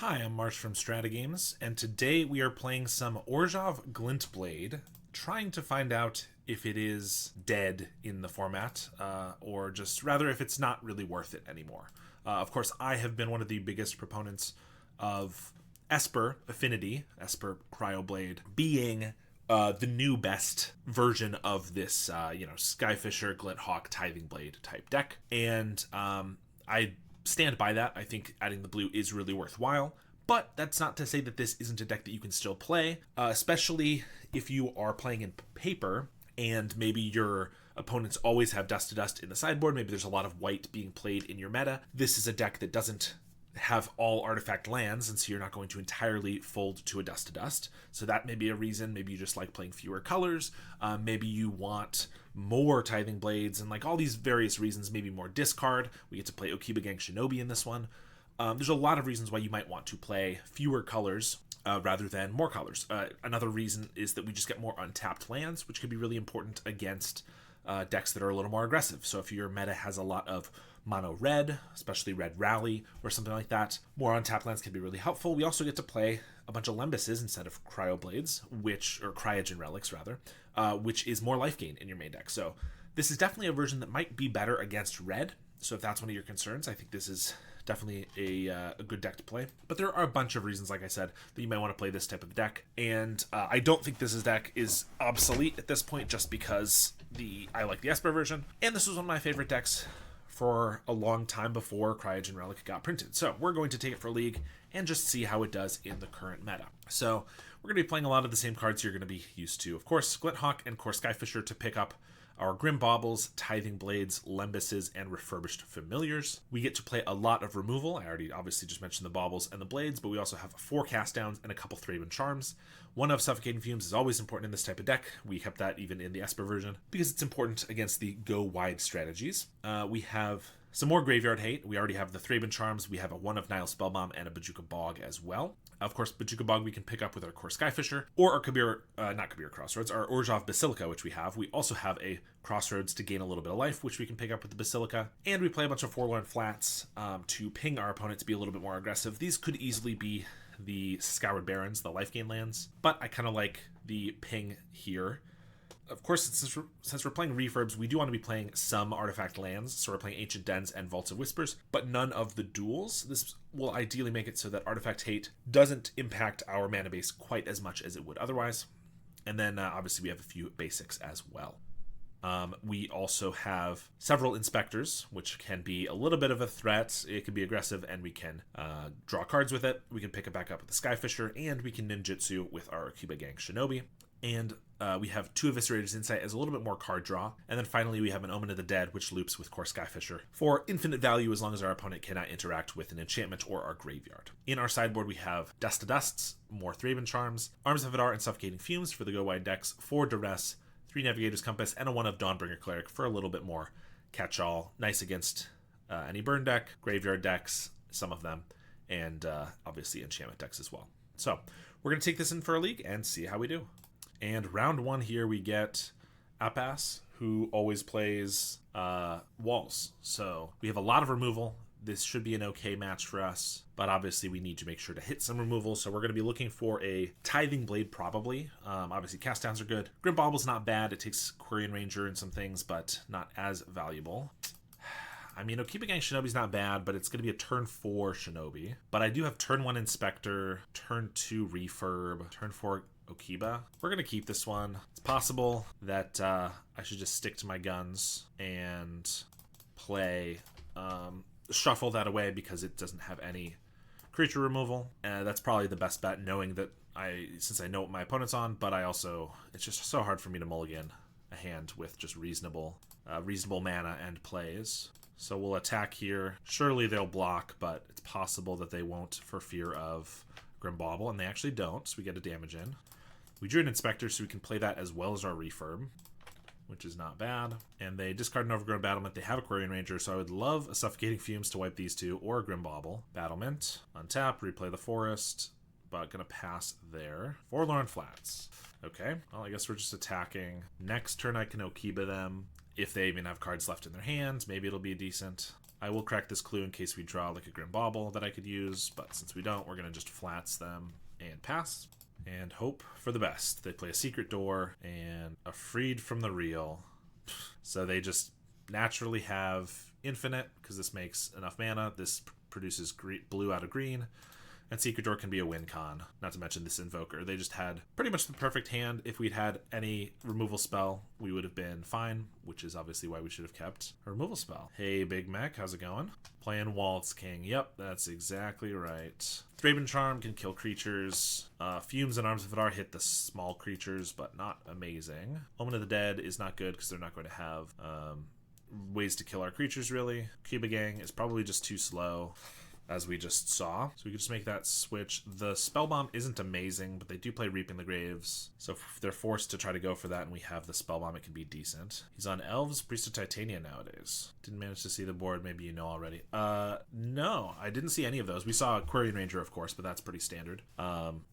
Hi, I'm Marsh from StrataGames, and today we are playing some Orzhov GlintBlade, trying to find out if it is dead in the format, or just rather if it's not really worth it anymore. Of course, I have been one of the biggest proponents of Esper, Affinity, Esper Cryoblade, being the new best version of this, Skyfisher, Glinthawk, Tithing Blade type deck, and I stand by that. I think adding the blue is really worthwhile, but that's not to say that this isn't a deck that you can still play, especially if you are playing in paper and maybe your opponents always have Dust to Dust in the sideboard. Maybe there's a lot of white being played in your meta. This is a deck that doesn't have all artifact lands, and so you're not going to entirely fold to a Dust to Dust. So that may be a reason. Maybe you just like playing fewer colors. Maybe you want more Tithing Blades, and like all these various reasons, maybe more discard. We get to play Okiba Gang Shinobi in this one. There's a lot of reasons why you might want to play fewer colors rather than more colors. Another reason is that we just get more untapped lands, which could be really important against decks that are a little more aggressive. So if your meta has a lot of mono red, especially red rally or something like that, more untapped lands can be really helpful. We also get to play a bunch of Lembuses instead of Cryoblades, or Cryogen Relics rather, which is more life gain in your main deck. So this is definitely a version that might be better against red. So if that's one of your concerns, I think this is definitely a good deck to play. But there are a bunch of reasons, like I said, that you might want to play this type of deck. And I don't think this deck is obsolete at this point just because I like the Esper version. And this was one of my favorite decks for a long time before Cryogen Relic got printed. So we're going to take it for League and just see how it does in the current meta. So we're going to be playing a lot of the same cards you're going to be used to. Of course, Glinthawk and Core Skyfisher to pick up our Grim Baubles, Tithing Blades, Lembuses, and Refurbished Familiars. We get to play a lot of removal. I already obviously just mentioned the Baubles and the Blades, but we also have 4 cast downs and a couple Thraben Charms. One of Suffocating Fumes is always important in this type of deck. We kept that even in the Esper version because it's important against the go wide strategies. We have some more Graveyard Hate. We already have the Thraben Charms. We have a 1 of Nile Spellbomb and a Bojuka Bog as well. Of course, Bojuka Bog we can pick up with our Core Skyfisher, or our not Kabir Crossroads, our Orzhov Basilica, which we have. We also have a Crossroads to gain a little bit of life, which we can pick up with the Basilica. And we play a bunch of Forlorn Flats to ping our opponent to be a little bit more aggressive. These could easily be the Scoured Barrens, the life gain lands, but I kind of like the ping here. Of course, since we're playing refurbs, we do want to be playing some artifact lands, so we're playing Ancient Dens and Vaults of Whispers, but none of the duels. This will ideally make it so that Artifact Hate doesn't impact our mana base quite as much as it would otherwise. And then obviously we have a few basics as well. We also have several Inspectors, which can be a little bit of a threat. It can be aggressive, and we can draw cards with it. We can pick it back up with the Skyfisher, and we can ninjutsu with our Okiba Gang Shinobi. And we have 2 Eviscerator's Insight as a little bit more card draw. And then finally we have an Omen of the Dead, which loops with Core Skyfisher for infinite value as long as our opponent cannot interact with an enchantment or our graveyard. In our sideboard we have Dust to Dusts, more Thraben Charms, Arms of Vidar and Suffocating Fumes for the go wide decks, 4 Duress, 3 Navigator's Compass, and a 1 of Dawnbringer Cleric for a little bit more catch-all. Nice against any burn deck, graveyard decks, some of them, and obviously enchantment decks as well. So we're going to take this in for a league and see how we do. And round 1 here we get Apas, who always plays walls. So we have a lot of removal. This should be an okay match for us, but obviously we need to make sure to hit some removal. So we're going to be looking for a Tithing Blade probably. Obviously cast downs are good. Grim Bauble's not bad. It takes Quirion Ranger and some things, but not as valuable. I mean, Okiba Gang Shinobi's not bad, but it's going to be a turn 4 Shinobi. But I do have turn 1 Inspector, turn 2 Refurb, turn 4 Okiba. We're going to keep this one. It's possible that I should just stick to my guns and play shuffle that away because it doesn't have any creature removal. That's probably the best bet, knowing that since I know what my opponent's on, but it's just so hard for me to mulligan a hand with just reasonable mana and plays. So we'll attack here. Surely they'll block, but it's possible that they won't for fear of Grim Bauble, and they actually don't, so we get a damage in. We drew an Inspector, so we can play that as well as our Refurb, which is not bad. And they discard an Overgrown Battlement. They have a Quirion Ranger, so I would love a Suffocating Fumes to wipe these 2, or a Grim Bauble. Battlement, untap, replay the Forest, but gonna pass there. Forlorn Flats. Okay, well, I guess we're just attacking. Next turn I can Okiba them. If they even have cards left in their hands, maybe it'll be decent. I will crack this clue in case we draw like a Grim Bauble that I could use, but since we don't, we're going to just flats them and pass. And hope for the best. They play a Secret Door and a Freed from the Real. So they just naturally have infinite, because this makes enough mana. This produces blue out of green. And Secret Door can be a win con, not to mention this Invoker. They just had pretty much the perfect hand. If we'd had any removal spell, we would have been fine, which is obviously why we should have kept a removal spell. Hey, Big Mac, how's it going? Playing Waltz King. Yep, that's exactly right. Thraben Charm can kill creatures. Fumes and Arms of Vidar hit the small creatures, but not amazing. Omen of the Dead is not good because they're not going to have ways to kill our creatures, really. Cuba Gang is probably just too slow, as we just saw. So we can just make that switch. The Spell Bomb isn't amazing, but they do play Reaping the Graves. So if they're forced to try to go for that and we have the Spell Bomb, it can be decent. He's on Elves, Priest of Titania nowadays. Didn't manage to see the board. Maybe you know already. No, I didn't see any of those. We saw Quirion Ranger, of course, but that's pretty standard.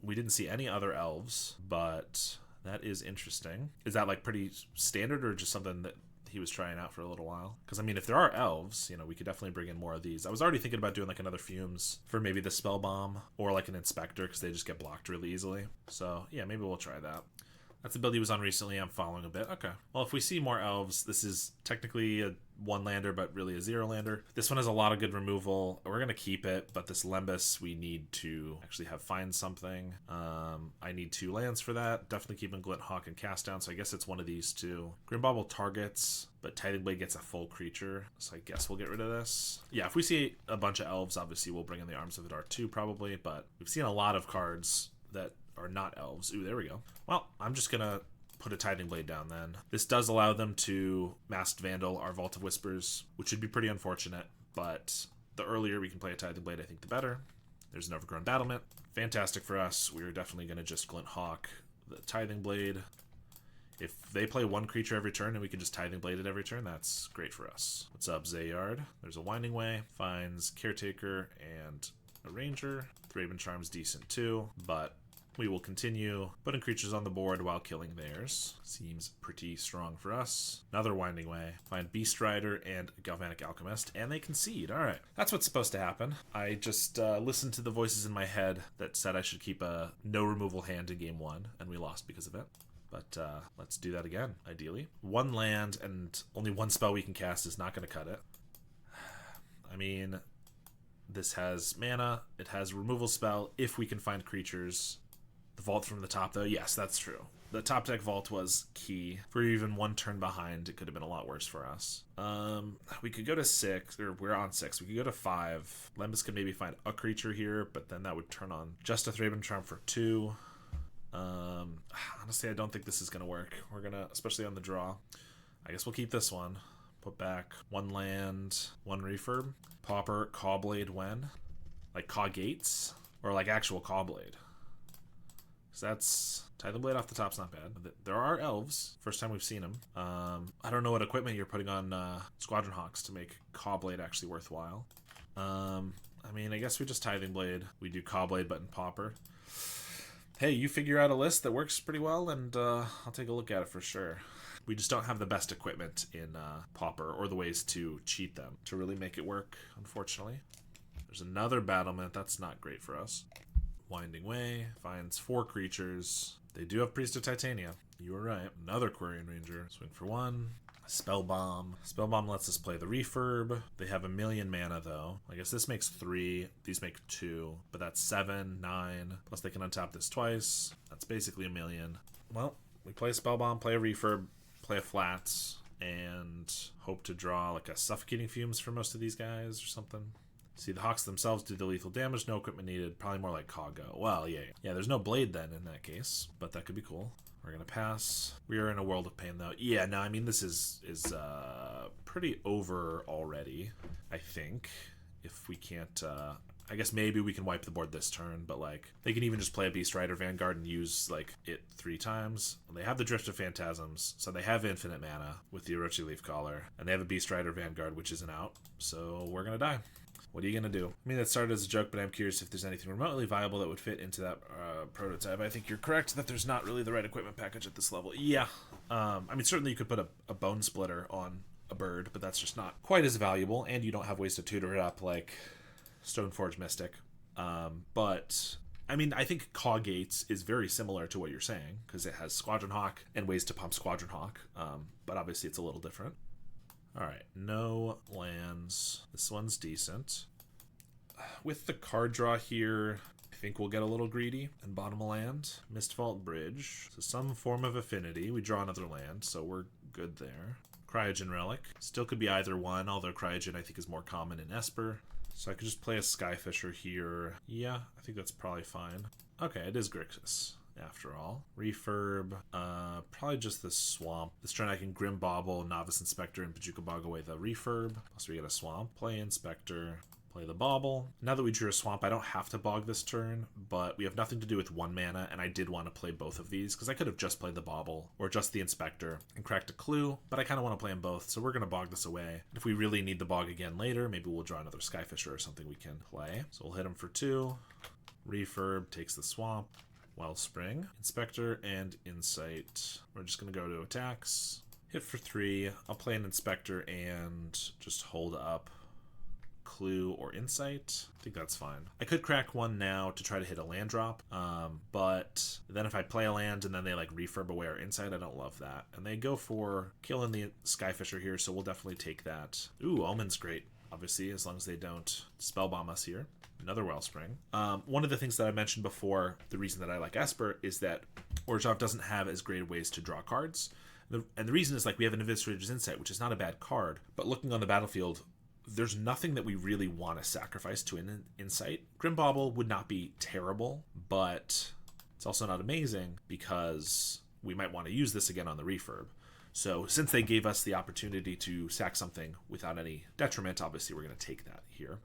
We didn't see any other Elves, but that is interesting. Is that like pretty standard or just something that he was trying out for a little while? Because I mean, if there are elves, you know, we could definitely bring in more of these. I was already thinking about doing like another Fumes for maybe the Spell Bomb or like an Inspector, because they just get blocked really easily. So yeah, maybe we'll try that. That's the build he was on recently. I'm following a bit. Okay. Well, if we see more elves, this is technically a 1-lander, but really a 0-lander. This one has a lot of good removal. We're going to keep it, but this Lembas, we need to actually find something. I need 2 lands for that. Definitely keeping Glint Hawk and Cast Down, so I guess it's one of these two. Grim Bauble targets, but Tithing Blade gets a full creature, so I guess we'll get rid of this. Yeah, if we see a bunch of elves, obviously we'll bring in the Arms of Vidar too, probably, but we've seen a lot of cards that are not elves. Ooh, there we go. Well, I'm just gonna put a Tithing Blade down then. This does allow them to Masked Vandal our Vault of Whispers, which would be pretty unfortunate, but the earlier we can play a Tithing Blade, I think the better. There's an Overgrown Battlement. Fantastic for us. We're definitely gonna just Glint Hawk the Tithing Blade. If they play 1 creature every turn and we can just Tithing Blade it every turn, that's great for us. What's up, Zayard? There's a Winding Way. Finds Caretaker and a Ranger. Thraben Charm's decent too, but we will continue putting creatures on the board while killing theirs. Seems pretty strong for us. Another Winding Way. Find Beast Rider and Galvanic Alchemist, and they concede. Alright. That's what's supposed to happen. I just listened to the voices in my head that said I should keep a no removal hand in game 1, and we lost because of it. But let's do that again, ideally. 1 land and only 1 spell we can cast is not going to cut it. I mean, this has mana. It has removal spell if we can find creatures. The vault from the top, though, yes, that's true. The top deck vault was key. If we were even 1 turn behind, it could have been a lot worse for us. We could go to 6, or we're on 6. We could go to 5. Lembas could maybe find a creature here, but then that would turn on just a Thraben Charm for 2. Honestly, I don't think this is going to work. We're going to, especially on the draw. I guess we'll keep this one. Put back 1 land, 1 refurb. Pauper, Cawblade when? Like Caw Gates? Or like actual Cawblade? So that's Tithing Blade off the top's not bad. There are elves. First time we've seen them. I don't know what equipment you're putting on Squadron Hawks to make Cawblade actually worthwhile. I mean, I guess we just Tithing Blade. We do Cawblade, but in Pauper. Hey, you figure out a list that works pretty well, and I'll take a look at it for sure. We just don't have the best equipment in Pauper or the ways to cheat them to really make it work, unfortunately. There's another battlement. That's not great for us. Winding Way finds 4 creatures. They do have Priest of Titania. You were right. Another Quirion Ranger. Swing for 1. Spell Bomb. Spell Bomb lets us play the refurb. They have 1,000,000 mana though. I guess this makes 3. These make 2. But that's 7, 9. Plus they can untap this twice. That's basically 1,000,000. Well, we play Spell Bomb, play a refurb, play a flats, and hope to draw like a Suffocating Fumes for most of these guys or something. See, the Hawks themselves do the lethal damage, no equipment needed, probably more like Kago. Well, yeah. Yeah, there's no blade then in that case, but that could be cool. We're going to pass. We are in a world of pain, though. Yeah, no, I mean, this is pretty over already, I think. If we can't... I guess maybe we can wipe the board this turn, but, like, they can even just play a Beast Rider Vanguard and use, like, it 3 times. They have the Drift of Phantasms, so they have infinite mana with the Orochi Leafcaller, and they have a Beast Rider Vanguard, which isn't out, so we're going to die. What are you going to do? I mean, that started as a joke, but I'm curious if there's anything remotely viable that would fit into that prototype. I think you're correct that there's not really the right equipment package at this level. Yeah. I mean, certainly you could put a Bone Splitter on a bird, but that's just not quite as valuable, and you don't have ways to tutor it up like Stoneforge Mystic. But I mean, I think Caw Gates is very similar to what you're saying, because it has Squadron Hawk and ways to pump Squadron Hawk, but obviously it's a little different. Alright, no lands. This one's decent. With the card draw here, I think we'll get a little greedy and bottom a land. Mistvault Bridge. So some form of affinity. We draw another land, so we're good there. Cryogen Relic. Still could be either one, although Cryogen I think is more common in Esper. So I could just play a Skyfisher here. Yeah, I think that's probably fine. Okay, it is Grixis, after all. Refurb, probably just this Swamp. This turn I can Grim Bauble, Novice Inspector, and Pajuka Bog away the Refurb. Plus we get a Swamp. Play Inspector. Play the Bauble. Now that we drew a Swamp, I don't have to bog this turn, but we have nothing to do with 1 mana, and I did want to play both of these, because I could have just played the Bauble, or just the Inspector, and cracked a Clue, but I kind of want to play them both, so we're going to bog this away. And if we really need the bog again later, maybe we'll draw another Skyfisher or something we can play. So we'll hit him for 2. Refurb takes the Swamp. Wellspring. Inspector and Insight. We're just going to go to attacks. Hit for 3. I'll play an Inspector and just hold up Clue or Insight. I think that's fine. I could crack one now to try to hit a land drop, but then if I play a land and then they like refurb away our Insight, I don't love that. And they go for killing the Skyfisher here, so we'll definitely take that. Ooh, Omen's great, obviously, as long as they don't spellbomb us here. Another Wellspring. One of the things that I mentioned before, the reason that I like Esper, is that Orzhov doesn't have as great ways to draw cards. And the reason is, like, we have an Eviscerator's Insight, which is not a bad card, but looking on the battlefield, there's nothing that we really want to sacrifice to an Insight. Grim Bauble would not be terrible, but it's also not amazing because we might want to use this again on the refurb. So since they gave us the opportunity to sack something without any detriment, obviously we're going to take that here.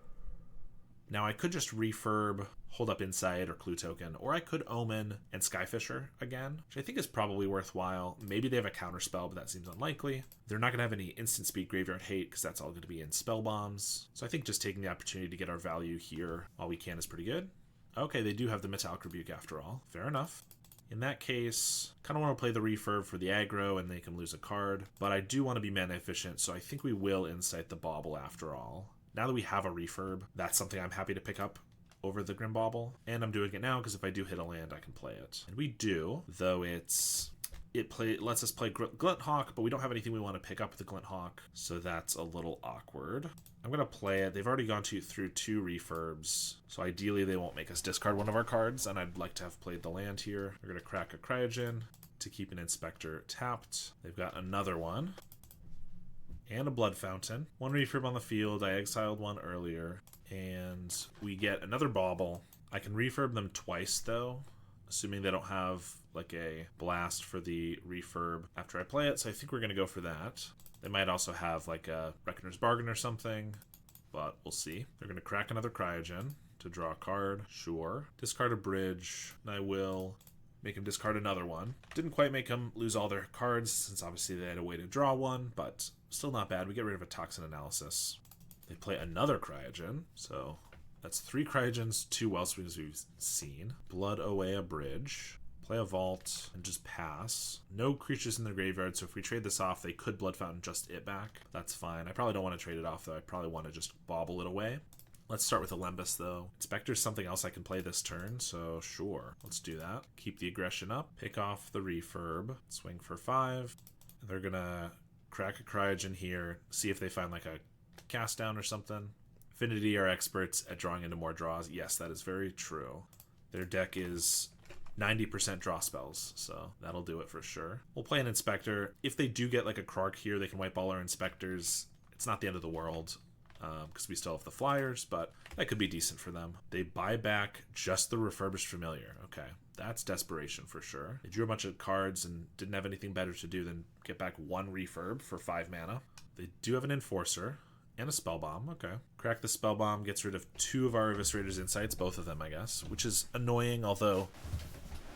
Now I could just refurb, hold up Insight or Clue Token, or I could Omen and Skyfisher again, which I think is probably worthwhile. Maybe they have a counterspell, but that seems unlikely. They're not going to have any instant speed graveyard hate because that's all going to be in spell bombs. So I think just taking the opportunity to get our value here while we can is pretty good. Okay, they do have the Metallic Rebuke after all. Fair enough. In that case, kind of want to play the refurb for the aggro and they can lose a card, but I do want to be mana efficient, so I think we will Insight the Bauble after all. Now that we have a refurb, that's something I'm happy to pick up over the Grim Bauble. And I'm doing it now because if I do hit a land, I can play it. And we do, though it lets us play Glint Hawk, but we don't have anything we want to pick up with the Glint Hawk, so that's a little awkward. I'm going to play it. They've already gone through 2 refurbs, so ideally they won't make us discard one of our cards, and I'd like to have played the land here. We're going to crack a Cryogen to keep an Inspector tapped. They've got another one. And a Blood Fountain. 1 refurb on the field. I exiled one earlier. And we get another Bauble. I can refurb them twice, though, assuming they don't have, like, a blast for the refurb after I play it, so I think we're going to go for that. They might also have, like, a Reckoner's Bargain or something, but we'll see. They're going to crack another Cryogen to draw a card. Sure. Discard a Bridge, and I will make him discard another one. Didn't quite make him lose all their cards, since obviously they had a way to draw one, but still not bad. We get rid of a Toxin Analysis. They play another Cryogen, so that's 3 Cryogens, 2 Wellsprings we've seen. Blood away a Bridge. Play a Vault and just pass. No creatures in the graveyard, so if we trade this off, they could Blood Fountain just it back. That's fine. I probably don't want to trade it off, though. I probably want to just bobble it away. Let's start with Alembus, though. Inspector's something else I can play this turn, so sure. Let's do that. Keep the aggression up. Pick off the refurb. Swing for 5. They're gonna crack a Cryogen here. See if they find like a cast down or something. Affinity are experts at drawing into more draws. Yes, that is very true. Their deck is 90% draw spells, so that'll do it for sure. We'll play an Inspector. If they do get like a Krark here, they can wipe all our Inspectors. It's not the end of the world, because we still have the Flyers, but that could be decent for them. They buy back just the Refurbished Familiar. Okay, that's desperation for sure. They drew a bunch of cards and didn't have anything better to do than get back 1 refurb for 5 mana. They do have an Enforcer and a Spellbomb. Okay. Crack the Spellbomb, gets rid of 2 of our Eviscerator's Insights, both of them, I guess, which is annoying, although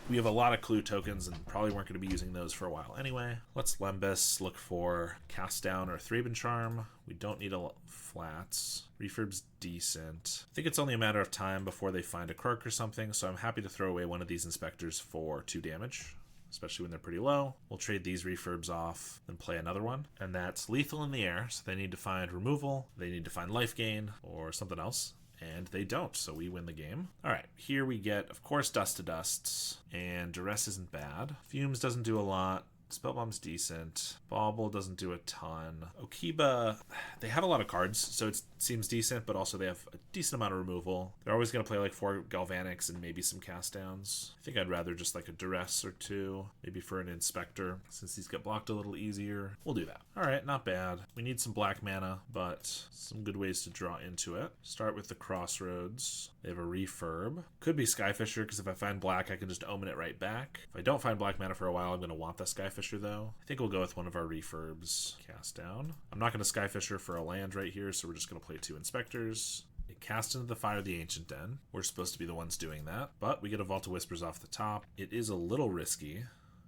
we have a lot of Clue tokens and probably weren't going to be using those for a while anyway. Let's Lembus, look for Cast Down or Thraben Charm. We don't need a flats. Refurb's decent. I think it's only a matter of time before they find a Krark or something, so I'm happy to throw away one of these Inspectors for 2 damage. especially when they're pretty low. We'll trade these refurbs off, then play another one. And that's lethal in the air, so they need to find removal, they need to find life gain, or something else. And they don't, so we win the game. All right, here we get, of course, Dust to Dusts, and Duress isn't bad. Fumes doesn't do a lot. Spellbomb's decent. Bauble doesn't do a ton. Okiba, they have a lot of cards, so it seems decent, but also they have a decent amount of removal. They're always going to play like 4 Galvanics and maybe some cast downs. I think I'd rather just like a Duress or 2, maybe for an Inspector, since these get blocked a little easier. We'll do that. All right, not bad. We need some black mana, but some good ways to draw into it. Start with the Crossroads. They have a Refurb. Could be Skyfisher, because if I find black, I can just omen it right back. If I don't find black mana for a while, I'm going to want the Skyfisher, though. I think we'll go with one of our Refurbs. Cast down. I'm not going to Skyfisher for a land right here, so we're just going to play 2 Inspectors. They cast into the fire the Ancient Den. We're supposed to be the ones doing that, but we get a Vault of Whispers off the top. It is a little risky,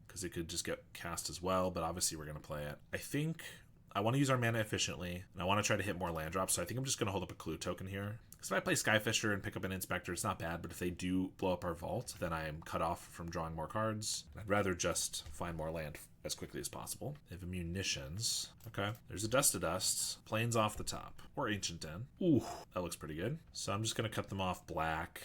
because it could just get cast as well, but obviously we're going to play it. I think I want to use our mana efficiently, and I want to try to hit more land drops, so I think I'm just going to hold up a Clue token here. Because if I play Skyfisher and pick up an Inspector, it's not bad, but if they do blow up our vault, then I am cut off from drawing more cards. I'd rather just find more land as quickly as possible. They have munitions. Okay, there's a Dust to Dust. Plains off the top. Or Ancient Den. Ooh, that looks pretty good. So I'm just going to cut them off black,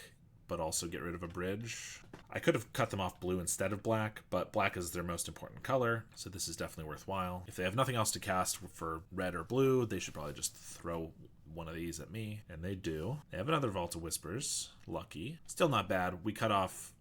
but also get rid of a bridge. I could have cut them off blue instead of black, but black is their most important color, so this is definitely worthwhile. If they have nothing else to cast for red or blue, they should probably just throw one of these at me, and they do. They have another Vault of Whispers. Lucky. Still not bad. We cut off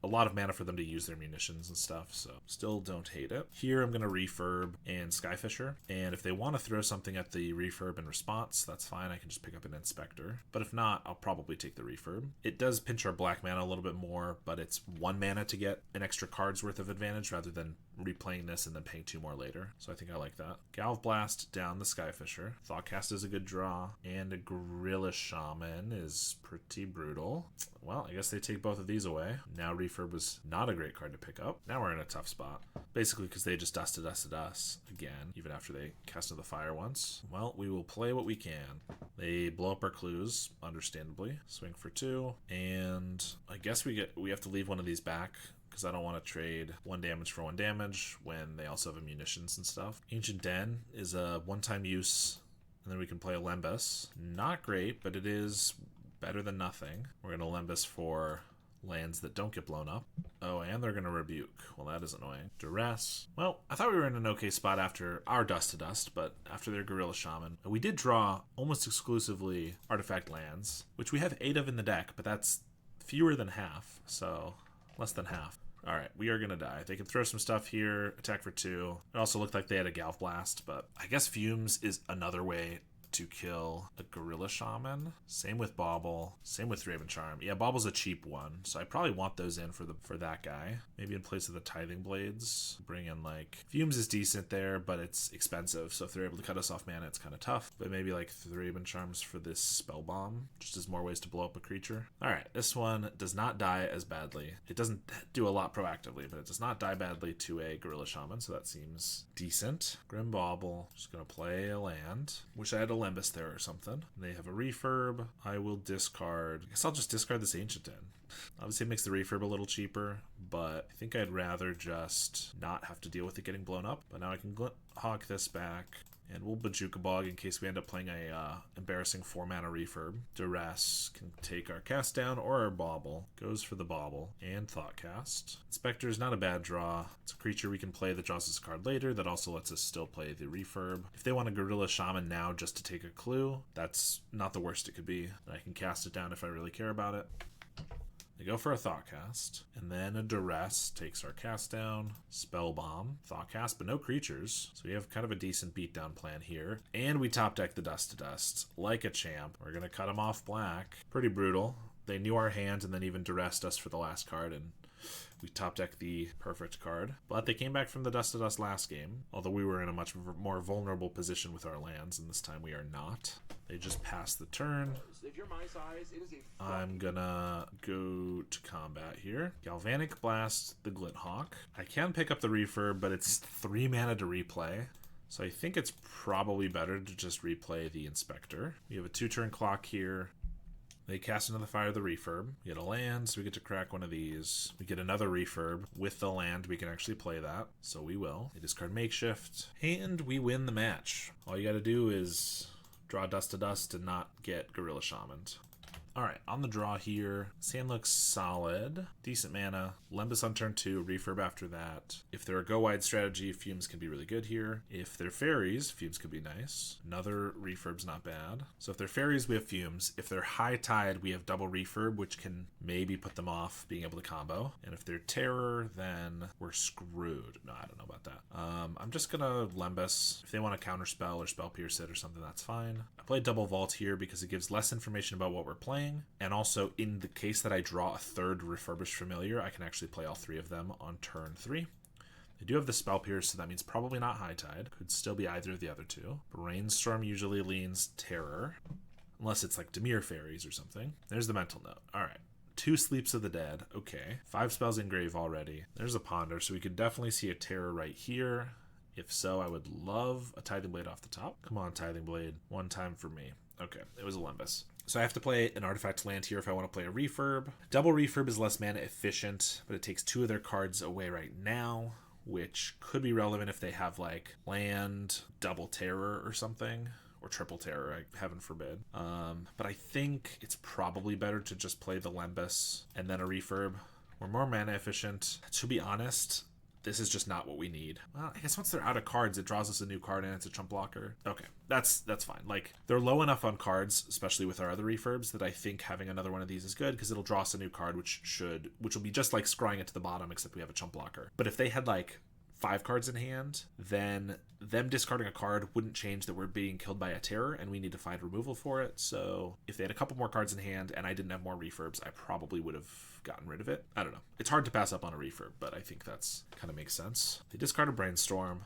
a lot of mana for them to use their munitions and stuff, so still don't hate it. Here I'm going to Refurb and Skyfisher, and if they want to throw something at the Refurb in response, that's fine. I can just pick up an Inspector, but if not, I'll probably take the Refurb. It does pinch our black mana a little bit more, but it's 1 mana to get an extra card's worth of advantage rather than replaying this and then paying 2 more later, so I think I like that. Galv Blast down the Skyfisher. Thoughtcast is a good draw, and a Gorilla Shaman is pretty brutal. Well, I guess they take both of these away. Now Refurb was not a great card to pick up. Now we're in a tough spot. Basically because they just dusted us again, even after they cast into the fire once. Well, we will play what we can. They blow up our clues, understandably. Swing for 2. And I guess we have to leave one of these back, because I don't want to trade 1 damage for 1 damage when they also have munitions and stuff. Ancient Den is a 1-time use, and then we can play a Lembas. Not great, but it is better than nothing. We're going to Lembas for lands that don't get blown up. Oh, and they're going to Rebuke. Well, that is annoying. Duress. Well, I thought we were in an okay spot after our Dust to Dust, but after their Gorilla Shaman, we did draw almost exclusively artifact lands, which we have 8 of in the deck, but that's fewer than half, so less than half. All right, we are going to die. They can throw some stuff here, attack for 2. It also looked like they had a Galv Blast, but I guess Fumes is another way to kill a Gorilla Shaman. Same with Bauble. Same with Raven Charm. Yeah, Bauble's a cheap one, so I probably want those in for that guy. Maybe in place of the Tithing Blades. Bring in like... Fumes is decent there, but it's expensive, so if they're able to cut us off mana, it's kind of tough. But maybe like 3 Raven Charms for this Spell Bomb, just as more ways to blow up a creature. Alright, this one does not die as badly. It doesn't do a lot proactively, but it does not die badly to a Gorilla Shaman, so that seems decent. Grim Bauble. Just gonna play a land. Wish I had a Lembas there or something. They have a Refurb. I will discard. I guess I'll just discard this Ancient Den. Obviously it makes the Refurb a little cheaper, but I think I'd rather just not have to deal with it getting blown up. But now I can hawk this back, and we'll Bajuka Bog in case we end up playing a embarrassing 4-mana Refurb. Duress can take our cast down or our Bauble. Goes for the Bauble and Thoughtcast. Inspector is not a bad draw. It's a creature we can play that draws us a card later that also lets us still play the Refurb. If they want a Gorilla Shaman now just to take a clue, that's not the worst it could be. I can cast it down if I really care about it. They go for a Thoughtcast, and then a Duress takes our cast down, Spell Bomb, Thoughtcast, but no creatures, so we have kind of a decent beatdown plan here. And we top deck the Dust to Dust, like a champ. We're going to cut them off black. Pretty brutal. They knew our hand and then even Duressed us for the last card, and we top deck the perfect card. But they came back from the Dust to Dust last game, although we were in a much more vulnerable position with our lands, and this time we are not. They just passed the turn. If you're my size, it is a I'm gonna go to combat here. Galvanic Blast the Glinthawk. I can pick up the Refurb, but it's 3 mana to replay. So I think it's probably better to just replay the Inspector. We have a 2-turn clock here. They cast into the fire the refurb. We get a land, so we get to crack one of these. We get another refurb. With the land, we can actually play that, so we will. They discard Makeshift, and we win the match. All you gotta do is draw Dust to Dust and not get Gorilla Shamaned. Alright, on the draw here, Sand looks solid. Decent mana. Lembas on turn 2, refurb after that. If they're a go-wide strategy, Fumes can be really good here. If they're fairies, Fumes could be nice. Another refurb's not bad. So if they're fairies, we have Fumes. If they're high tide, we have double refurb, which can maybe put them off being able to combo. And if they're terror, then we're screwed. No, I don't know about that. I'm just gonna Lembas. If they want to counterspell or spell pierce it or something, that's fine. I played double vault here because it gives less information about what we're playing. And also, in the case that I draw a third refurbished familiar, I can actually play all 3 of them on turn 3. They do have the spell pierce, so that means probably not high tide. Could still be either of the other 2. Brainstorm usually leans terror, unless it's like Dimir fairies or something. There's the mental note. All right. 2 Sleeps of the Dead. Okay. 5 spells in grave already. There's a ponder, so we could definitely see a terror right here. If so, I would love a Tithing Blade off the top. Come on, Tithing Blade. One time for me. Okay, it was a Lembas. So I have to play an artifact land here if I want to play a refurb. Double refurb is less mana efficient, but it takes 2 of their cards away right now, which could be relevant if they have like land, double terror or something, or triple terror, heaven forbid. But I think it's probably better to just play the Lembas and then a refurb. We're more mana efficient. To be honest, this is just not what we need. Well, I guess once they're out of cards, it draws us a new card and it's a chump blocker. Okay, that's fine. Like, they're low enough on cards, especially with our other refurbs, that I think having another one of these is good because it'll draw us a new card, which will be just like scrying it to the bottom, except we have a chump blocker. But if they had like 5 cards in hand, then them discarding a card wouldn't change that we're being killed by a terror and we need to find removal for it. So if they had a couple more cards in hand and I didn't have more refurbs, I probably would have gotten rid of it. I don't know. It's hard to pass up on a refurb, but I think that's kind of makes sense. They discard a Brainstorm.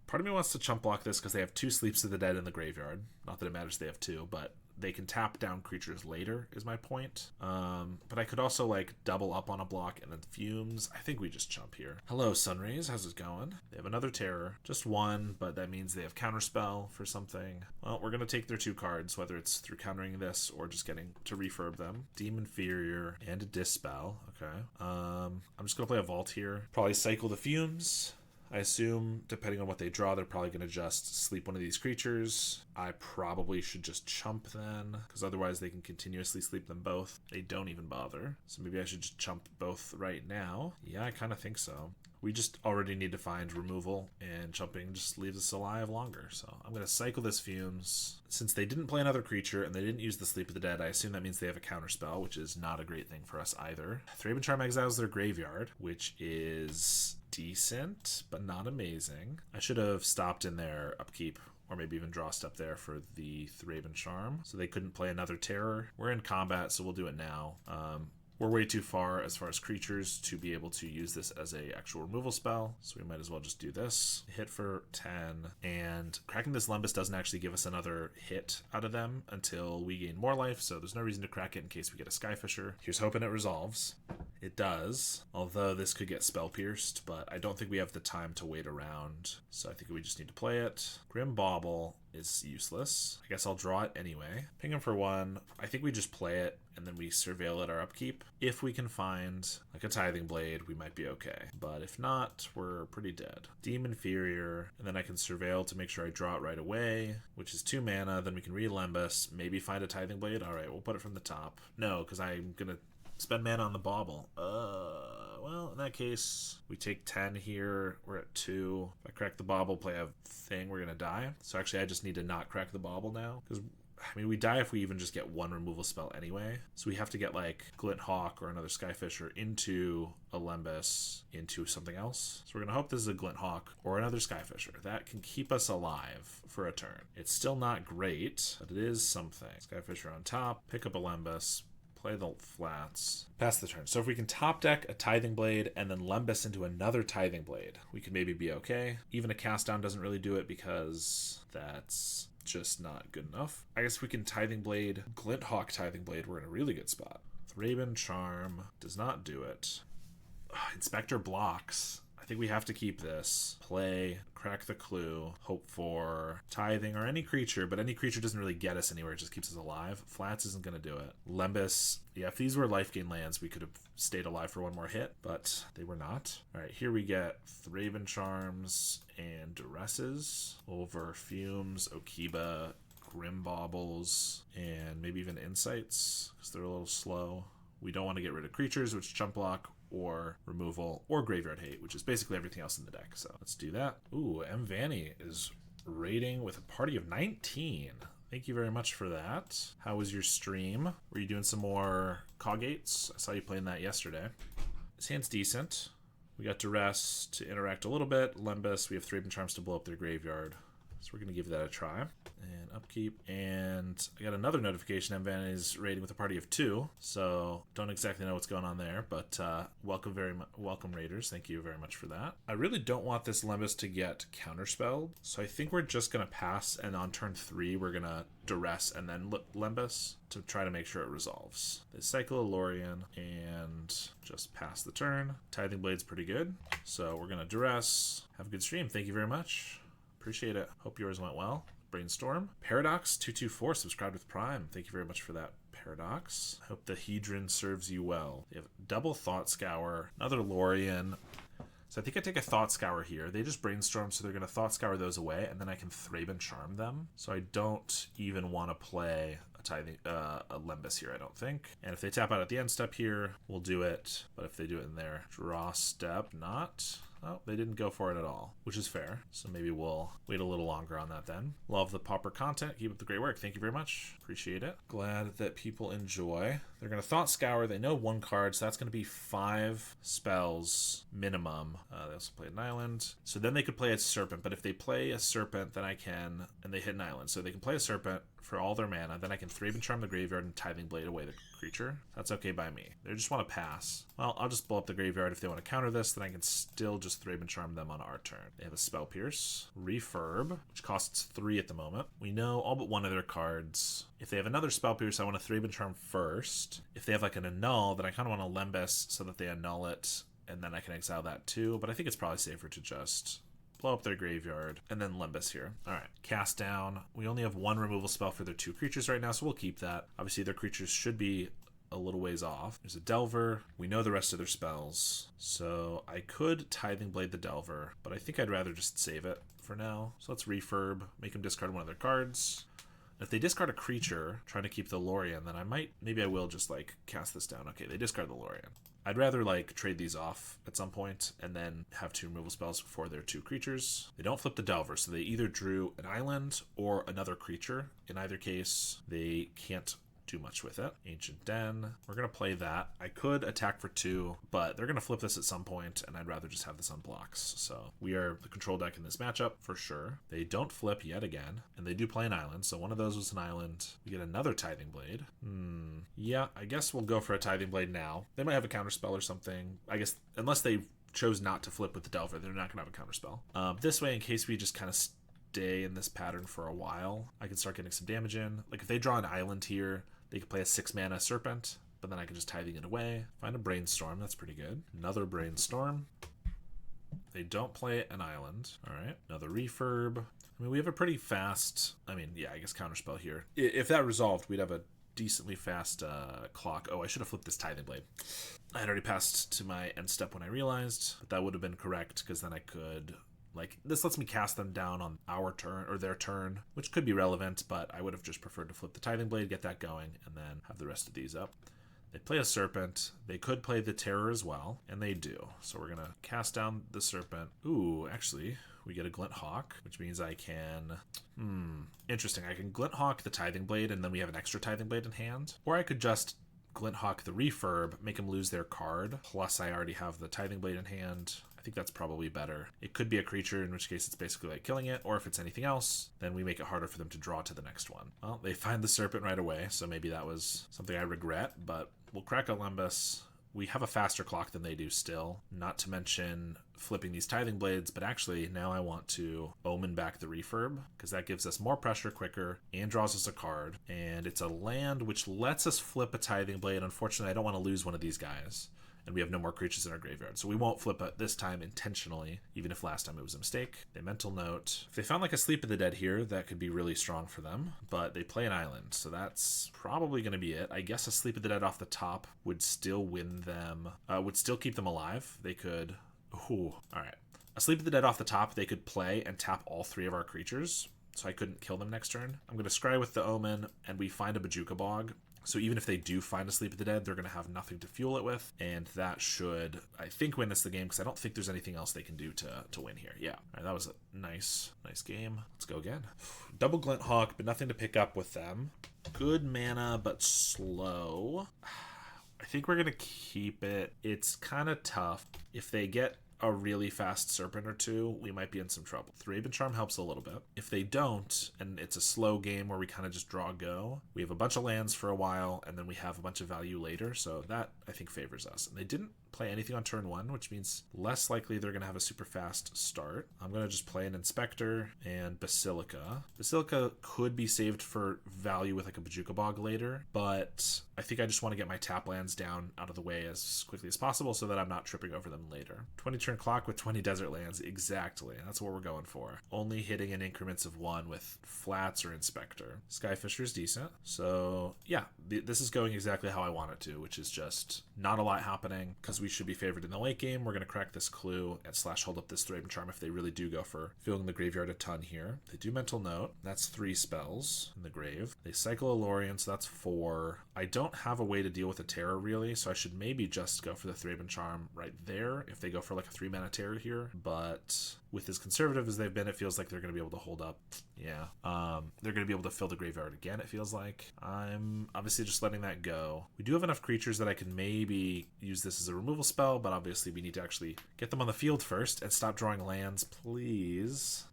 Part of me wants to chump block this because they have 2 Sleeps of the Dead in the graveyard. Not that it matters they have 2, but they can tap down creatures later is my point. But I could also like double up on a block and then Fumes. I think we just chump here. Hello, Sunrays. How's it going? They have another terror. Just 1, but that means they have counterspell for something. Well, we're going to take their 2 cards, whether it's through countering this or just getting to refurb them. Demon Inferior and a Dispel. Okay. I'm just going to play a Vault here. Probably cycle the Fumes. I assume, depending on what they draw, they're probably going to just sleep one of these creatures. I probably should just chump then, because otherwise they can continuously sleep them both. They don't even bother. So maybe I should just chump both right now. Yeah, I kind of think so. We just already need to find removal, and chumping just leaves us alive longer. So I'm going to cycle this Fumes. Since they didn't play another creature and they didn't use the Sleep of the Dead, I assume that means they have a counterspell, which is not a great thing for us either. Thraben Charm exiles their graveyard, which is decent, but not amazing. I should have stopped in their upkeep, or maybe even draw a step there for the Thraben Charm, so they couldn't play another terror. We're in combat, so we'll do it now. We're way too far as creatures to be able to use this as a actual removal spell, so we might as well just do this. Hit for 10, and cracking this Lembas doesn't actually give us another hit out of them until we gain more life, so there's no reason to crack it in case we get a Skyfisher. Here's hoping it resolves. It does, although this could get spell pierced, but I don't think we have the time to wait around, so I think we just need to play it. Grim Bauble is useless. I guess I'll draw it anyway. Ping him for 1. I think we just play it and then we surveil at our upkeep. If we can find like a Tithing Blade, we might be okay. But if not, we're pretty dead. Demon Inferior, and then I can surveil to make sure I draw it right away, which is 2 mana. Then we can re-Lembas, maybe find a Tithing Blade. All right, we'll put it from the top. No, because I'm going to spend mana on the Bauble. Well, in that case, we take 10 here. We're at 2. If I crack the Bauble, play a thing, we're going to die. So actually, I just need to not crack the Bauble now. Because, I mean, we die if we even just get 1 removal spell anyway. So we have to get, like, Glint Hawk or another Skyfisher into a Lembas into something else. So we're going to hope this is a Glint Hawk or another Skyfisher. That can keep us alive for a turn. It's still not great, but it is something. Skyfisher on top, pick up a Lembas, play the flats, pass the turn. So if we can top deck a Tithing Blade and then Lembas into another Tithing Blade, we could maybe be okay. Even a cast down doesn't really do it because that's just not good enough. I guess we can Tithing Blade, Glint Hawk Tithing Blade. We're in a really good spot. Thraben Charm does not do it. Inspector blocks. I think we have to keep this. Play, crack the clue, hope for tithing or any creature, but any creature doesn't really get us anywhere. It just keeps us alive. Flats isn't going to do it. Lembas, yeah, if these were life gain lands, we could have stayed alive for one more hit, but they were not. All right, here we get Thraben Charms and Duresses over Fumes, Okiba, Grim Baubles, and maybe even Insights, because they're a little slow. We don't want to get rid of creatures, which chump block, or removal, or graveyard hate, which is basically everything else in the deck. So let's do that. Ooh, M. Vanny is raiding with a party of 19. Thank you very much for that. How was your stream? Were you doing some more Coggates? I saw you playing that yesterday. This hand's decent. We got Duress to interact a little bit. Lembas, we have Thraben Charms to blow up their graveyard. So we're going to give that a try. And upkeep. And I got another notification. Mvan is raiding with a party of 2. So don't exactly know what's going on there. But welcome raiders. Thank you very much for that. I really don't want this Lembas to get counterspelled. So I think we're just going to pass. And on turn 3, we're going to Duress and then Lembas to try to make sure it resolves. They cycle a Lorien and just pass the turn. Tithing Blade's pretty good. So we're going to Duress. Have a good stream. Thank you very much. Appreciate it. Hope yours went well. Brainstorm. Paradox224 subscribed with Prime. Thank you very much for that, Paradox. Hope the Hedron serves you well. They have double Thought Scour, another Lorien. So I think I take a Thought Scour here. They just Brainstorm, so they're going to Thought Scour those away, and then I can Thraben Charm them. So I don't even want to play a Lembas here, I don't think. And if they tap out at the end step here, we'll do it. But if they do it in their draw step, not... Oh, they didn't go for it at all, which is fair. So maybe we'll wait a little longer on that then. Love the Pauper content. Keep up the great work. Thank you very much. Appreciate it. Glad that people enjoy. They're going to Thought Scour. They know 1 card, so that's going to be 5 spells minimum. They also play an island. So then they could play a Serpent, but if they play a Serpent, then I can, and they hit an island. So they can play a Serpent for all their mana, then I can Thraben Charm the graveyard and Tithing Blade away the creature. That's okay by me. They just want to pass. Well, I'll just blow up the graveyard. If they want to counter this, then I can still just Thraben Charm them on our turn. They have a Spell Pierce, Refurb, which costs 3 at the moment. We know all but one of their cards. If they have another Spell Pierce, I want to Thraben Charm first. If they have like an Annul, then I kind of want to Lembas so that they annul it, and then I can exile that too. But I think it's probably safer to just blow up their graveyard, and then Lembas here. Alright, cast down. We only have 1 removal spell for their 2 creatures right now, so we'll keep that. Obviously, their creatures should be a little ways off. There's a Delver. We know the rest of their spells, so I could Tithing Blade the Delver, but I think I'd rather just save it for now. So let's Refurb, make them discard one of their cards. If they discard a creature, trying to keep the Lorien, then maybe I will just, like, cast this down. Okay, they discard the Lorien. I'd rather, like, trade these off at some point and then have 2 removal spells for their 2 creatures. They don't flip the Delver, so they either drew an island or another creature. In either case, they can't do much with it. Ancient Den. We're going to play that. I could attack for 2, but they're going to flip this at some point, and I'd rather just have this on blocks. So we are the control deck in this matchup for sure. They don't flip yet again, and they do play an island, so one of those was an island. We get another Tithing Blade. Yeah, I guess we'll go for a Tithing Blade now. They might have a counterspell or something. I guess, unless they chose not to flip with the Delver, they're not going to have a counterspell. This way, in case we just kind of stay in this pattern for a while, I can start getting some damage in. Like, if they draw an island here, they could play a 6-mana Serpent, but then I can just Tithing it away. Find a Brainstorm, that's pretty good. Another Brainstorm. They don't play an island. All right, another Refurb. I mean, we have a pretty fast, I guess Counterspell here. If that resolved, we'd have a decently fast clock. Oh, I should have flipped this Tithing Blade. I had already passed to my end step when I realized, but that would have been correct, because then I could... Like, this lets me cast them down on our turn, or their turn, which could be relevant, but I would have just preferred to flip the Tithing Blade, get that going, and then have the rest of these up. They play a Serpent. They could play the Terror as well, and they do. So we're going to cast down the Serpent. Ooh, actually, we get a Glint Hawk, which means I can... Interesting. I can Glint Hawk the Tithing Blade, and then we have an extra Tithing Blade in hand. Or I could just Glint Hawk the Refurb, make them lose their card, plus I already have the Tithing Blade in hand. I think that's probably better. It could be a creature, in which case it's basically like killing it, or if it's anything else, then we make it harder for them to draw to the next one. Well, they find the Serpent right away, so maybe that was something I regret, but we'll crack a Lembas. We have a faster clock than they do still, not to mention flipping these Tithing Blades, but actually now I want to Omen back the Refurb, because that gives us more pressure quicker and draws us a card, and it's a land which lets us flip a Tithing Blade. Unfortunately, I don't want to lose one of these guys. and we have no more creatures in our graveyard. So we won't flip it this time intentionally, even if last time it was a mistake. They mental note. If they found like a Sleep of the Dead here, that could be really strong for them, but they play an island, so that's probably going to be it. I guess a Sleep of the Dead off the top would still win them, would still keep them alive. They could, ooh, all right. A Sleep of the Dead off the top, they could play and tap all 3 of our creatures, so I couldn't kill them next turn. I'm going to scry with the Omen, and we find a Bajuka Bog. So even if they do find a Sleep of the Dead, they're going to have nothing to fuel it with, and that should, I think, win us the game, because I don't think there's anything else they can do to win here. Yeah, all right, that was a nice game. Let's go again. Double Glint Hawk, but nothing to pick up with them. Good mana, but slow. I think we're going to keep it. It's kind of tough. If they get a really fast Serpent or 2, we might be in some trouble. Thraben Charm helps a little bit. If they don't, and it's a slow game where we kind of just draw go, we have a bunch of lands for a while, and then we have a bunch of value later, so that, I think, favors us. And they didn't play anything on turn 1, which means less likely they're going to have a super fast start. I'm going to just play an Inspector and Basilica. Basilica could be saved for value with like a Bajuka Bog later, but I think I just want to get my tap lands down out of the way as quickly as possible so that I'm not tripping over them later. 20 turn clock with 20 desert lands, exactly. That's what we're going for. Only hitting in increments of 1 with flats or Inspector. Skyfisher is decent. So yeah, this is going exactly how I want it to, which is just not a lot happening because we should be favored in the late game. We're going to crack this clue and slash hold up this Thraben Charm if they really do go for filling the graveyard a ton here. They do mental note. That's 3 spells in the grave. They cycle a Lorien, so that's 4. I don't have a way to deal with a Terror really, so I should maybe just go for the Thraben Charm right there if they go for like a 3 mana Terror here. But with as conservative as they've been, it feels like they're going to be able to hold up. Yeah. They're going to be able to fill the graveyard again, it feels like. I'm obviously just letting that go. We do have enough creatures that I can maybe use this as a removal spell, but obviously we need to actually get them on the field first and stop drawing lands, please.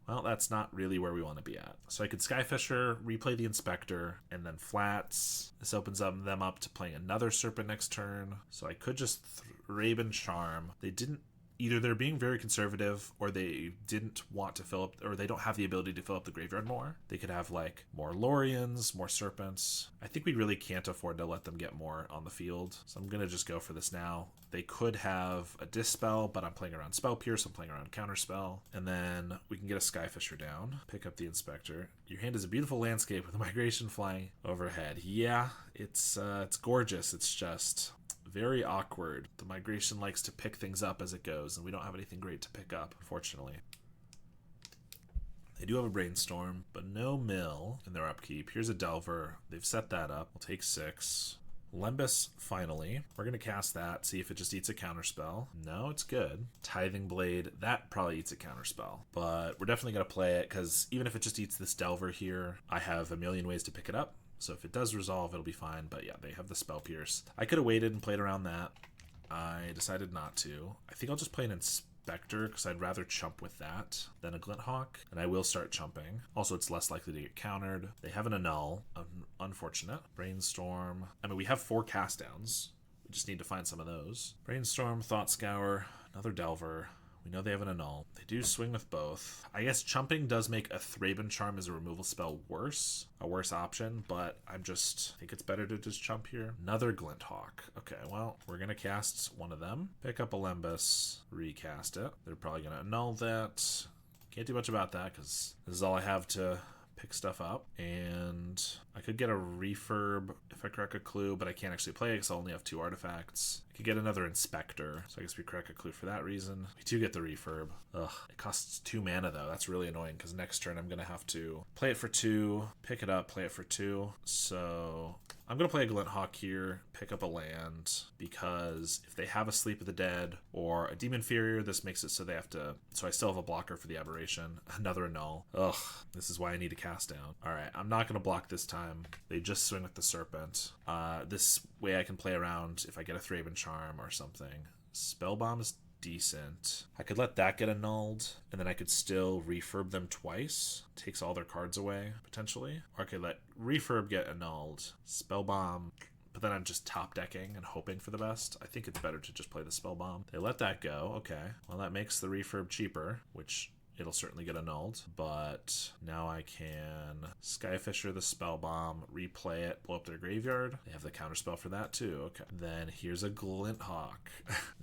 Well, that's not really where we want to be at. So I could Skyfisher, replay the Inspector, and then flats. This opens them up to playing another Serpent next turn. So I could just Thraben Charm. They didn't, either they're being very conservative or they didn't want to fill up, or they don't have the ability to fill up the graveyard more. They could have like more Loriens, more Serpents. I think we really can't afford to let them get more on the field. So I'm going to just go for this now. They could have a Dispel, but I'm playing around Spell Pierce, I'm playing around Counterspell. And then we can get a Skyfisher down, pick up the Inspector. Your hand is a beautiful landscape with a migration flying overhead. Yeah, it's gorgeous. It's just very awkward. The migration likes to pick things up as it goes, and we don't have anything great to pick up, unfortunately. They do have a Brainstorm, but no mill in their upkeep. Here's a Delver. They've set that up. We'll take 6. Lembas, finally. We're going to cast that, see if it just eats a counterspell. No, it's good. Tithing Blade, that probably eats a counterspell. But we're definitely going to play it, because even if it just eats this Delver here, I have a million ways to pick it up. So if it does resolve, it'll be fine. But yeah, they have the Spell Pierce. I could have waited and played around that. I decided not to. I think I'll just play an Inspector, because I'd rather chump with that than a Glint Hawk. And I will start chumping. Also, it's less likely to get countered. They have an Annul. Unfortunate. Brainstorm. I mean, we have 4 cast downs. We just need to find some of those. Brainstorm, Thought Scour, another Delver. We know they have an Annul. They do swing with both. I guess chumping does make a Thraben Charm as a removal spell worse. A worse option, but I think it's better to just chump here. Another Glint Hawk. Okay, well, we're going to cast one of them. Pick up a Lembas, recast it. They're probably going to annul that. Can't do much about that because this is all I have to pick stuff up. And I could get a Refurb if I crack a clue, but I can't actually play it because I only have 2 artifacts. I could get another Inspector, so I guess we crack a clue for that reason. We do get the Refurb. Ugh, it costs 2 mana though. That's really annoying because next turn I'm going to have to play it for 2, pick it up, play it for 2. So I'm going to play a Glint Hawk here, pick up a land, because if they have a Sleep of the Dead or a Demon Inferior, this makes it so they have to, so I still have a blocker for the Aberration. Another Annul. Ugh, this is why I need a cast down. Alright, I'm not going to block this time. They just swing with the Serpent. This way I can play around if I get a Thraben Charm or something. Spellbomb is decent. I could let that get annulled, and then I could still refurb them twice. Takes all their cards away, potentially. Or I could let refurb get annulled. Spellbomb, but then I'm just top decking and hoping for the best. I think it's better to just play the Spellbomb. They let that go. Okay. Well, that makes the refurb cheaper, which it'll certainly get annulled. But now I can Skyfisher the Spell Bomb, replay it, blow up their graveyard. They have the counterspell for that too. Okay. Then here's a Glinthawk.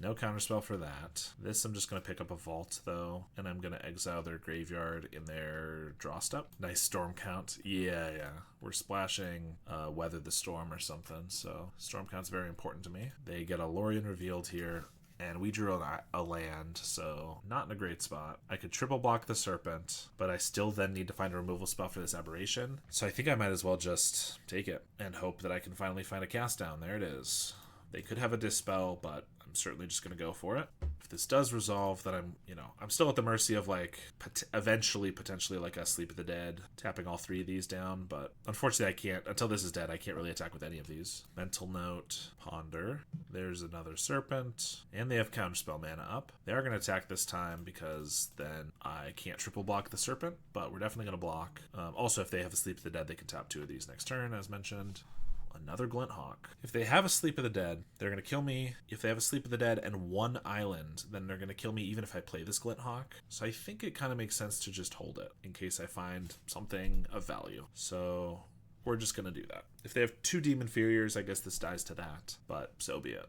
No counterspell for that. This I'm just going to pick up a Vault though, and I'm going to exile their graveyard in their draw step. Nice storm count. Yeah. We're splashing Weather the Storm or something, so storm count's very important to me. They get a Lorien revealed here. And we drew a land, so not in a great spot. I could triple block the Serpent, but I still then need to find a removal spell for this aberration. So I think I might as well just take it and hope that I can finally find a cast down. There it is. They could have a Dispel, but I'm certainly just going to go for it. If this does resolve, then I'm still at the mercy of like eventually potentially like a Sleep of the Dead, tapping all 3 of these down, but unfortunately I can't, until this is dead, I can't really attack with any of these. Mental Note, Ponder, there's another Serpent, and they have Counterspell mana up. They are going to attack this time because then I can't triple block the Serpent, but we're definitely going to block. Also, if they have a Sleep of the Dead, they can tap 2 of these next turn, as mentioned. Another Glinthawk. If they have a Sleep of the Dead, they're going to kill me. If they have a Sleep of the Dead and 1 island, then they're going to kill me even if I play this Glinthawk. So I think it kind of makes sense to just hold it in case I find something of value. So we're just going to do that. If they have 2 Demon Inferiors, I guess this dies to that, but so be it.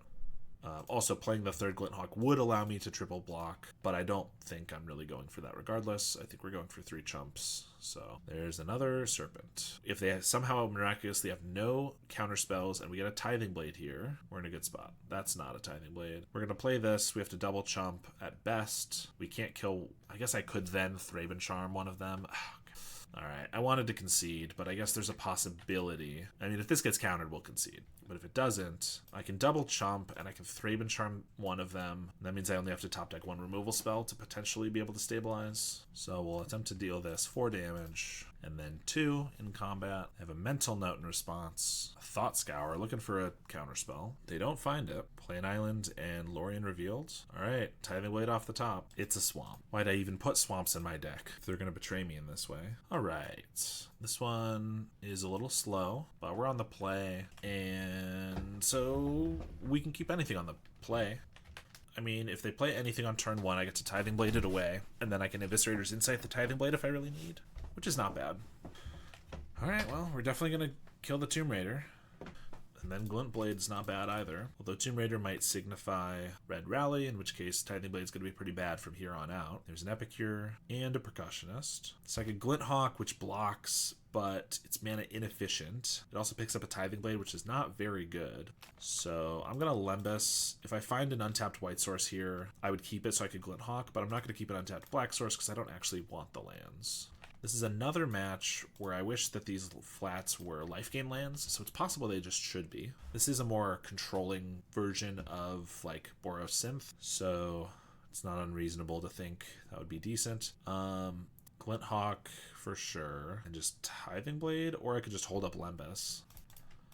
Also, playing the 3rd Glinthawk would allow me to triple block, but I don't think I'm really going for that regardless. I think we're going for 3 chumps. So there's another Serpent. If they somehow miraculously have no counter spells and we get a Tithing Blade here, we're in a good spot. That's not a Tithing Blade. We're going to play this. We have to double chump at best. We can't kill. I guess I could then Thraben Charm one of them. Alright, I wanted to concede, but I guess there's a possibility. I mean, if this gets countered, we'll concede. But if it doesn't, I can double chump, and I can Thraben Charm one of them. That means I only have to top deck 1 removal spell to potentially be able to stabilize. So we'll attempt to deal this 4 damage, and then 2 in combat. I have a Mental Note in response. A Thought Scour, looking for a counterspell. They don't find it. Play an island, and Lorien revealed. Alright, Tithing Blade off the top. It's a swamp. Why'd I even put swamps in my deck if they're going to betray me in this way? Alright. This one is a little slow, but we're on the play, and so we can keep anything on the play. I mean, if they play anything on turn 1, I get to Tithing Blade it away, and then I can Eviscerator's Insight the Tithing Blade if I really need, which is not bad. Alright, well, we're definitely going to kill the Tomb Raider. And then GlintBlade's not bad either, although Tomb Raider might signify Red Rally, in which case Tithing Blade's going to be pretty bad from here on out. There's an Epicure and a Percussionist. It's like a Glinthawk, which blocks, but it's mana inefficient. It also picks up a Tithing Blade, which is not very good. So I'm going to Lembas. If I find an untapped white source here, I would keep it so I could Glinthawk, but I'm not going to keep an untapped black source because I don't actually want the lands. This is another match where I wish that these flats were life gain lands, so it's possible they just should be. This is a more controlling version of, like, Boros Synth, so it's not unreasonable to think that would be decent. Glinthawk for sure, and just Tithing Blade, or I could just hold up Lembas.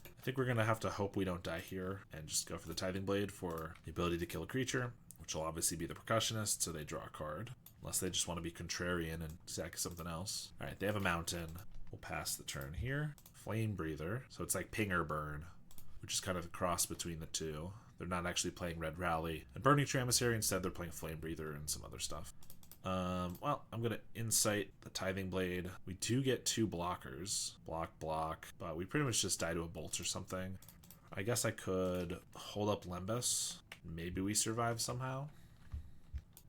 I think we're going to have to hope we don't die here and just go for the Tithing Blade for the ability to kill a creature, which will obviously be the Percussionist, so they draw a card. Unless they just want to be contrarian and sack something else. Alright, they have a mountain. We'll pass the turn here. Flame Breather. So it's like Ping or Burn, which is kind of the cross between the two. They're not actually playing Red Rally and Burning Tree Emissary. Instead, they're playing Flame Breather and some other stuff. Well, I'm going to Insight the Tithing Blade. We do get 2 blockers. Block, but we pretty much just die to a Bolt or something. I guess I could hold up Lembas. Maybe we survive somehow.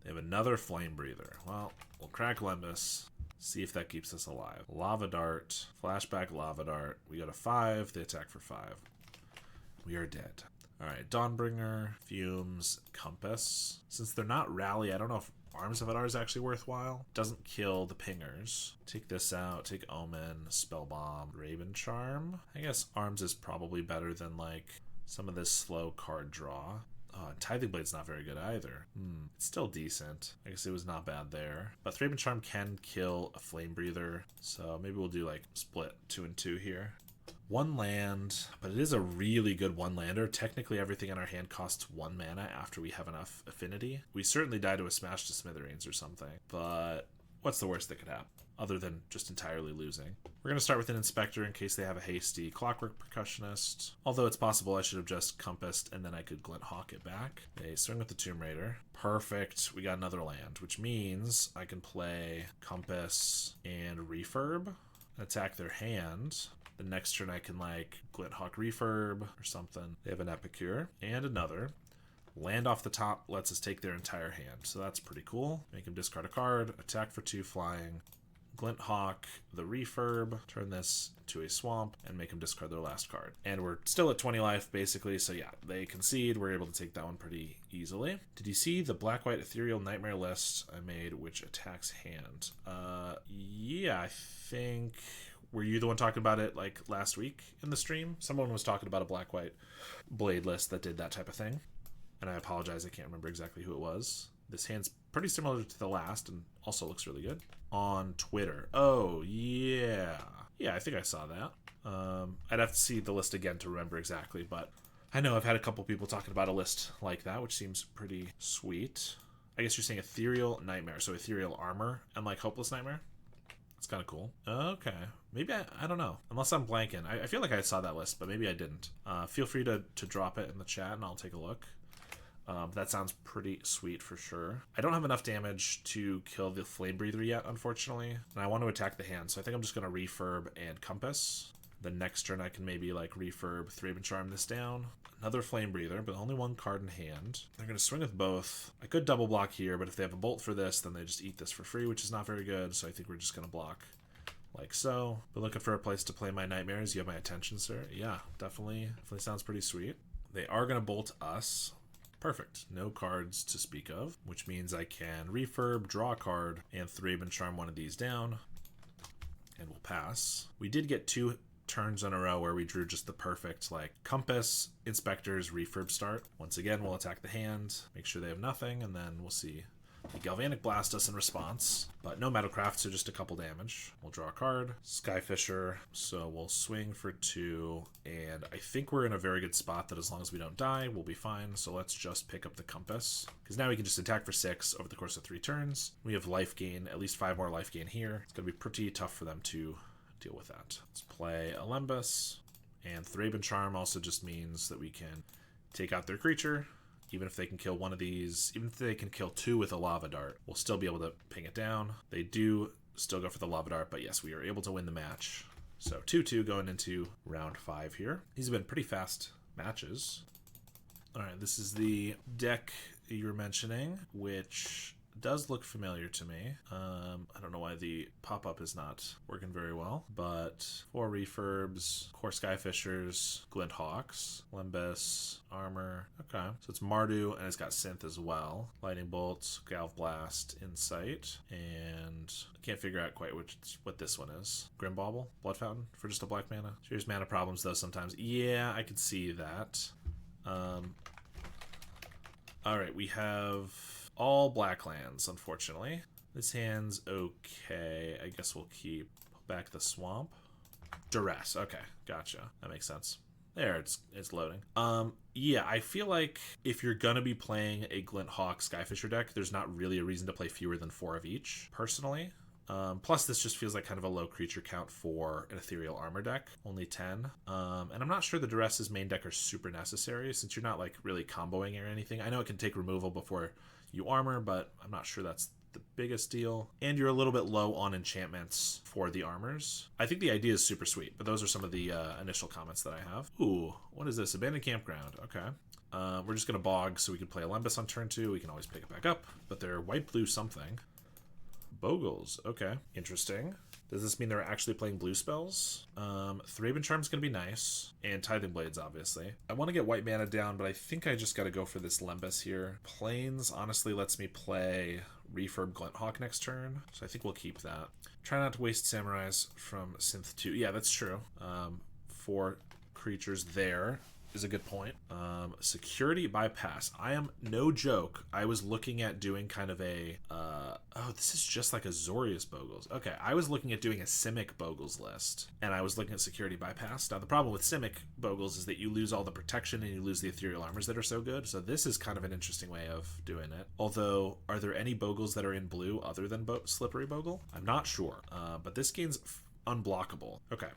They have another Flame Breather. Well, we'll crack Lembas. See if that keeps us alive. Lava Dart. Flashback Lava Dart. We go to 5. They attack for 5. We are dead. Alright, Dawnbringer, Fumes, Compass. Since they're not Rally, I don't know if Arms of Adar is actually worthwhile. Doesn't kill the pingers. Take this out. Take Omen, Spellbomb, Raven Charm. I guess Arms is probably better than, like, some of this slow card draw. Tithing Blade's not very good either. It's still decent. I guess it was not bad there. But Thraben Charm can kill a Flame Breather, so maybe we'll do like split 2 and 2 here. 1 land, but it is a really good 1-lander. Technically everything in our hand costs 1 mana after we have enough affinity. We certainly die to a Smash to Smithereens or something, but what's the worst that could happen? Other than just entirely losing. We're going to start with an Inspector in case they have a hasty Clockwork Percussionist. Although it's possible I should have just Compassed and then I could Glint Hawk it back. They swing with the Tomb Raider. Perfect. We got another land, which means I can play Compass and Refurb. Attack their hand. The next turn I can like Glint Hawk Refurb or something. They have an Epicure and another. Land off the top lets us take their entire hand. So that's pretty cool. Make them discard a card. Attack for 2 flying. Glint Hawk the Refurb, turn this into a swamp, and make them discard their last card. And we're still at 20 life, basically, so yeah, they concede. We're able to take that one pretty easily. Did you see the Black-White Ethereal Nightmare list I made, which attacks hand? Yeah, I think... Were you the one talking about it, like, last week in the stream? Someone was talking about a Black-White Blade list that did that type of thing. And I apologize, I can't remember exactly who it was. This hand's pretty similar to the last and also looks really good. On Twitter. Oh, yeah. Yeah, I think I saw that. I'd have to see the list again to remember exactly, but I know I've had a couple people talking about a list like that, which seems pretty sweet. I guess you're saying Ethereal Nightmare, so Ethereal Armor and like Hopeless Nightmare? That's kind of cool. Okay. Maybe I don't know. Unless I'm blanking. I feel like I saw that list, but maybe I didn't. Feel free to drop it in the chat and I'll take a look. That sounds pretty sweet for sure. I don't have enough damage to kill the Flame Breather yet, unfortunately. And I want to attack the hand, so I think I'm just going to Refurb and Compass. The next turn I can maybe like Refurb, Thraben Charm this down. Another Flame Breather, but only one card in hand. They're going to swing with both. I could double block here, but if they have a Bolt for this, then they just eat this for free, which is not very good. So I think we're just going to block like so. But looking for a place to play my Nightmares. You have my attention, sir. Yeah, definitely sounds pretty sweet. They are going to Bolt us. Perfect. No cards to speak of, which means I can Refurb, draw a card, and Thraben Charm one of these down, and we'll pass. We did get 2 turns in a row where we drew just the perfect, like, Compass, Inspectors, Refurb start. Once again, we'll attack the hand, make sure they have nothing, and then we'll see. The Galvanic Blast us in response, but no Metalcraft, so just a couple damage. We'll draw a card, Skyfisher, so we'll swing for 2, and I think we're in a very good spot that as long as we don't die, we'll be fine, so let's just pick up the Compass, because now we can just attack for 6 over the course of 3 turns. We have life gain, at least 5 more life gain here. It's going to be pretty tough for them to deal with that. Let's play Alembus, and Thraben Charm also just means that we can take out their creature. Even if they can kill one of these, even if they can kill 2 with a Lava Dart, we'll still be able to ping it down. They do still go for the Lava Dart, but yes, we are able to win the match. So 2-2 going into round 5 here. These have been pretty fast matches. All right, this is the deck you were mentioning, which does look familiar to me. I don't know why the pop-up is not working very well, but 4 Refurbs, Core Skyfishers, Glint Hawks, Limbus, Armor. Okay, so it's Mardu, and it's got Synth as well. Lightning Bolts, Galv Blast, Insight, and I can't figure out quite what this one is. Grimbauble, Blood Fountain for just a black mana. Serious mana problems though sometimes. Yeah, I can see that. All right, we have all black lands, unfortunately. This hand's okay. I guess we'll keep back the swamp. Duress. Okay, gotcha. That makes sense. There, it's loading. Yeah, I feel like if you're gonna be playing a Glint Hawk Skyfisher deck, there's not really a reason to play fewer than 4 of each, personally. Plus, this just feels like kind of a low creature count for an Ethereal Armor deck, only 10. And I'm not sure the Duress's main deck are super necessary, since you're not like really comboing or anything. I know it can take removal before you armor, but I'm not sure that's the biggest deal. And you're a little bit low on enchantments for the armors. I think the idea is super sweet, but those are some of the initial comments that I have. Ooh, what is this? Abandoned Campground. Okay. We're just going to bog so we can play Alembus on turn 2. We can always pick it back up, but they're white-blue something. Bogles. Okay. Interesting. Does this mean they're actually playing blue spells? Thraben Charm's going to be nice. And Tithing Blades, obviously. I want to get white mana down, but I think I just got to go for this Lembus here. Plains honestly lets me play Refurb Glint Hawk next turn, so I think we'll keep that. Try not to waste Samurais from Synth 2. Yeah, that's true. 4 creatures there. is a good point. Security bypass. I am no joke. I was looking at doing kind of a oh, this is just like a Zorius Bogles. Okay, I was looking at doing a Simic Bogles list, and I was looking at security bypass. Now the problem with Simic Bogles is that you lose all the protection and you lose the ethereal armors that are so good. So this is kind of an interesting way of doing it. Although, are there any Bogles that are in blue other than Slippery Bogle? I'm not sure. But this game's unblockable. Okay.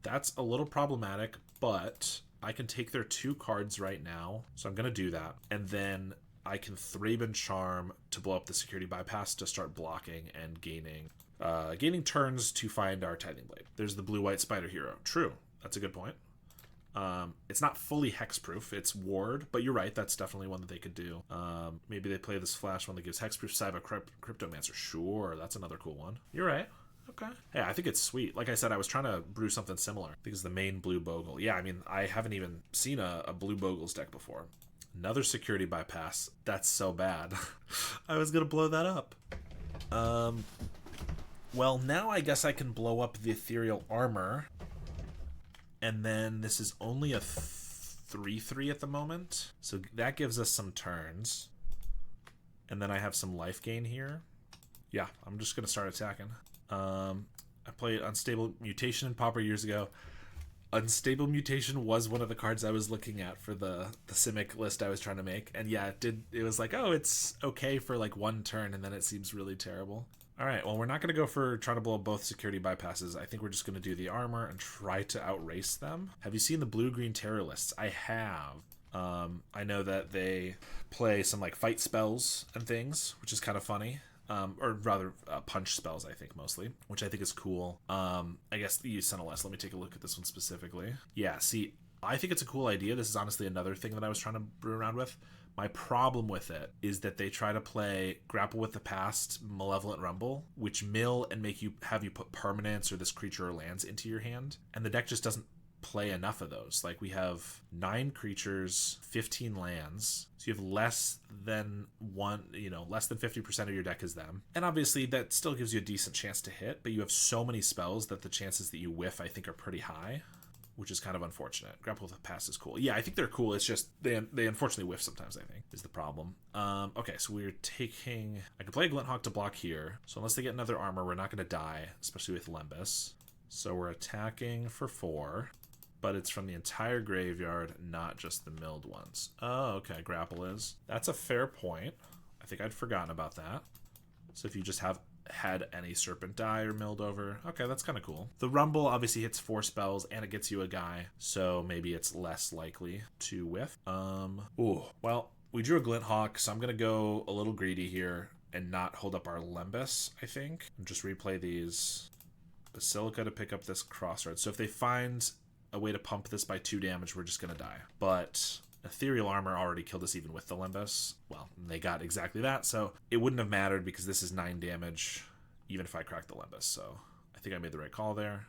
That's a little problematic, but I can take their 2 cards right now, so I'm going to do that. And then I can Thraben Charm to blow up the security bypass to start blocking and gaining turns to find our Tithing Blade. There's the blue-white Spider Hero. True. That's a good point. It's not fully hexproof. It's ward, but you're right. That's definitely one that they could do. Maybe they play this flash one that gives hexproof Cyber Cryptomancer. Sure, that's another cool one. You're right. Okay. Hey, I think it's sweet. Like I said, I was trying to brew something similar. I think it's the main blue Bogle. Yeah, I mean, I haven't even seen a blue Bogles deck before. Another security bypass. That's so bad. I was going to blow that up. Well, now I guess I can blow up the ethereal armor. And then this is only a 3/3 at the moment. So that gives us some turns. And then I have some life gain here. Yeah, I'm just going to start attacking. I played Unstable Mutation in Pauper years ago. Unstable Mutation was one of the cards I was looking at for the Simic list I was trying to make. And yeah, it was like, oh, it's okay for like 1 turn, and then it seems really terrible. All right, well, we're not going to go for trying to blow up both security bypasses. I think we're just going to do the armor and try to outrace them. Have you seen the blue-green terror lists? I have. I know that they play some like fight spells and things, which is kind of funny. Or rather punch spells, I think, mostly, which I think is cool. I guess the Sentineless. Let me take a look at this one specifically. Yeah, see, I think it's a cool idea. This is honestly another thing that I was trying to brew around with. My problem with it is that they try to play Grapple with the Past, Malevolent Rumble, which mill and have you put permanents or this creature or lands into your hand, and the deck just doesn't play enough of those. Like, we have 9 creatures, 15 lands, so you have less than 50% of your deck is them, and obviously that still gives you a decent chance to hit, but you have so many spells that the chances that you whiff, I think, are pretty high, which is kind of unfortunate. Grapple with the Past is cool. Yeah, I think they're cool. It's just they unfortunately whiff sometimes, I think, is the problem. Okay, so we're taking... I can play a Glinthawk to block here, so unless they get another armor, we're not going to die, especially with Lembas. So we're attacking for 4, but it's from the entire graveyard, not just the milled ones. Oh, okay, Grapple is. That's a fair point. I think I'd forgotten about that. So if you just had any Serpent die or milled over, okay, that's kind of cool. The Rumble obviously hits 4 spells and it gets you a guy, so maybe it's less likely to whiff. Ooh, well, we drew a Glinthawk, so I'm gonna go a little greedy here and not hold up our Lembas, I think, and just replay these Basilica to pick up this Crossroads. So if they find a way to pump this by 2 damage, we're just gonna die. But Ethereal Armor already killed us even with the Lembas. Well, they got exactly that, so it wouldn't have mattered because this is 9 damage, even if I cracked the Lembas, so I think I made the right call there.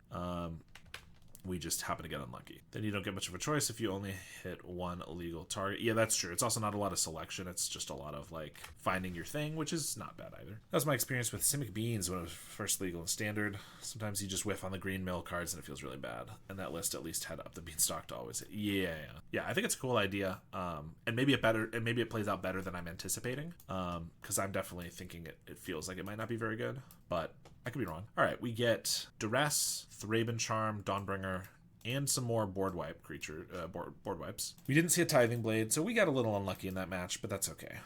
We just happen to get unlucky. Then you don't get much of a choice if you only hit 1 illegal target. Yeah, that's true. It's also not a lot of selection. It's just a lot of, like, finding your thing, which is not bad either. That was my experience with Simic Beans when it was first legal and standard. Sometimes you just whiff on the green mill cards and it feels really bad. And that list at least had up the Beanstalk to always hit. Yeah, I think it's a cool idea. And maybe it plays out better than I'm anticipating. Because I'm definitely thinking it feels like it might not be very good. But I could be wrong. All right, we get Duress, Thraben Charm, Dawnbringer, and some more board wipes. We didn't see a Tithing Blade, so we got a little unlucky in that match, but that's okay.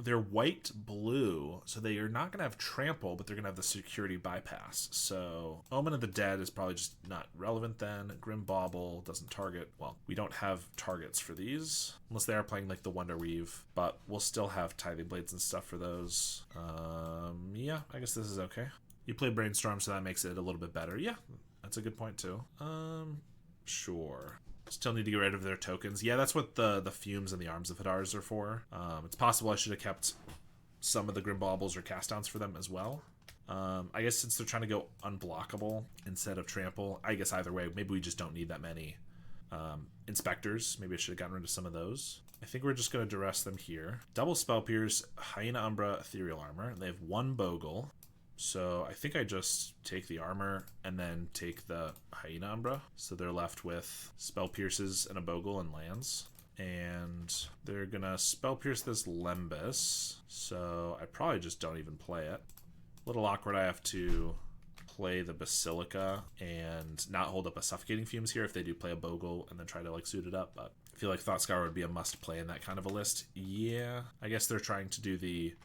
They're white-blue, so they are not going to have Trample, but they're going to have the security bypass. So Omen of the Dead is probably just not relevant then. Grim Bauble doesn't target. Well, we don't have targets for these, unless they are playing like the Wonder Weave, but we'll still have Tithing Blades and stuff for those. Yeah, I guess this is okay. You play Brainstorm, so that makes it a little bit better. Yeah, that's a good point too. Sure. Still need to get rid of their tokens. Yeah, that's what the Fumes and the Arms of Hadars are for. It's possible I should have kept some of the Grim Baubles or Cast Downs for them as well. I guess since they're trying to go unblockable instead of Trample, I guess either way, maybe we just don't need that many Inspectors. Maybe I should have gotten rid of some of those. I think we're just going to duress them here. Double Spell Pierce, Hyena Umbra, Ethereal Armor. They have 1 Bogle. So I think I just take the armor and then take the Hyena Umbra. So they're left with Spell Pierces and a Bogle and lands. And they're gonna Spell Pierce this Lembas. So I probably just don't even play it. A little awkward, I have to play the Basilica and not hold up a Suffocating Fumes here if they do play a Bogle and then try to like suit it up, but I feel like Thought Scour would be a must play in that kind of a list. Yeah, I guess they're trying to do the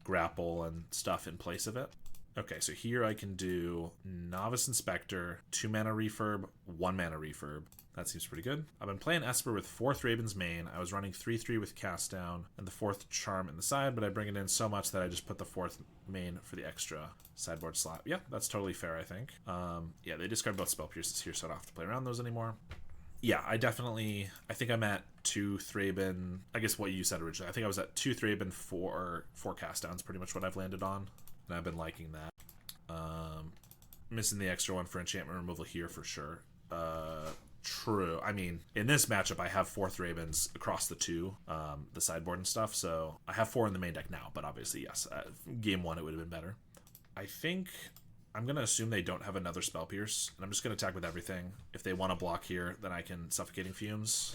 grapple and stuff in place of it. Okay, so here I can do Novice Inspector, 2 mana refurb, 1 mana refurb. That seems pretty good. I've been playing Esper with 4th Raven's Mane. I was running 3/3 with Cast Down and the 4th Charm in the side, but I bring it in so much that I just put the 4th Mane for the extra sideboard slot. Yeah, that's totally fair, I think. Yeah, they discard both Spell Pierces here, so I don't have to play around those anymore. Yeah, I think I'm at 2 Thraben, I guess what you said originally. I think I was at 2 Thraben, 4 Cast Downs, pretty much what I've landed on. And I've been liking that. Missing the extra one for enchantment removal here for sure. True. I mean, in this matchup, I have 4 Ravens across the 2, the sideboard and stuff. So I have 4 in the main deck now, but obviously, yes, game 1 it would have been better. I think I'm going to assume they don't have another Spell Pierce, and I'm just going to attack with everything. If they want to block here, then I can Suffocating Fumes,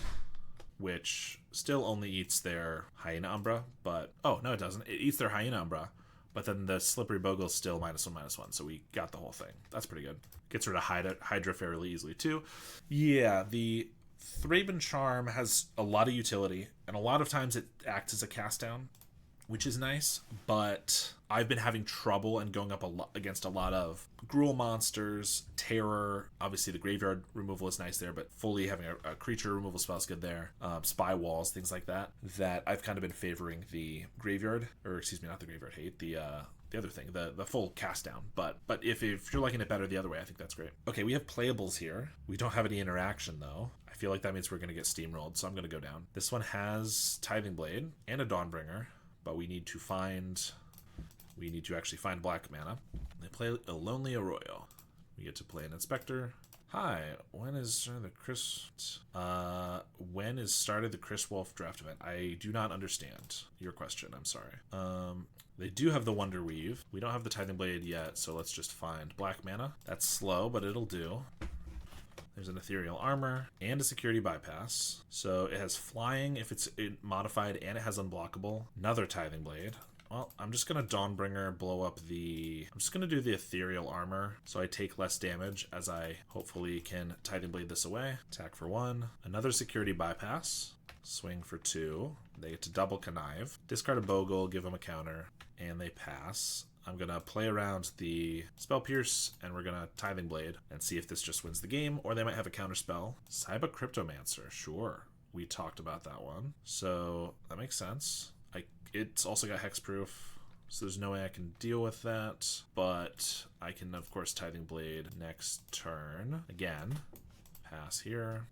which still only eats their Hyena Umbra, but... Oh, no, it doesn't. It eats their Hyena Umbra, but then the Slippery Bogle is still -1/-1, so we got the whole thing. That's pretty good. Gets rid of Hydra fairly easily, too. Yeah, the Thraben Charm has a lot of utility, and a lot of times it acts as a cast down, which is nice, but I've been having trouble and going up against a lot of Gruul monsters, Terror. Obviously, the graveyard removal is nice there, but fully having a creature removal spell is good there. Spy walls, things like that. That I've kind of been favoring the graveyard, or excuse me, not the graveyard hate, the other thing, the full cast down. But if you're liking it better the other way, I think that's great. Okay, we have playables here. We don't have any interaction though. I feel like that means we're going to get steamrolled, so I'm going to go down. This one has Tithing Blade and a Dawnbringer, but we need to actually find black mana. They play a Lonely Arroyo. We get to play an Inspector. Hi, when is started the Chris Wolf draft event? I do not understand your question. I'm sorry. They do have the Wonder Weave. We don't have the Tithing Blade yet, so let's just find black mana. That's slow, but it'll do. There's an Ethereal Armor and a Security Bypass. So it has flying if it's modified, and it has unblockable. Another Tithing Blade. Well, I'm just going to Dawnbringer, blow up I'm just going to do the Ethereal Armor, so I take less damage as I hopefully can Tithing Blade this away. Attack for 1. Another Security Bypass. Swing for 2. They get to double Connive. Discard a Bogle, give them a counter, and they pass. I'm going to play around the Spell Pierce, and we're going to Tithing Blade and see if this just wins the game, or they might have a counter spell. Cyber Cryptomancer, sure. We talked about that one. So that makes sense. It's also got hexproof, so there's no way I can deal with that, but I can, of course, Tithing Blade next turn. Again, pass here.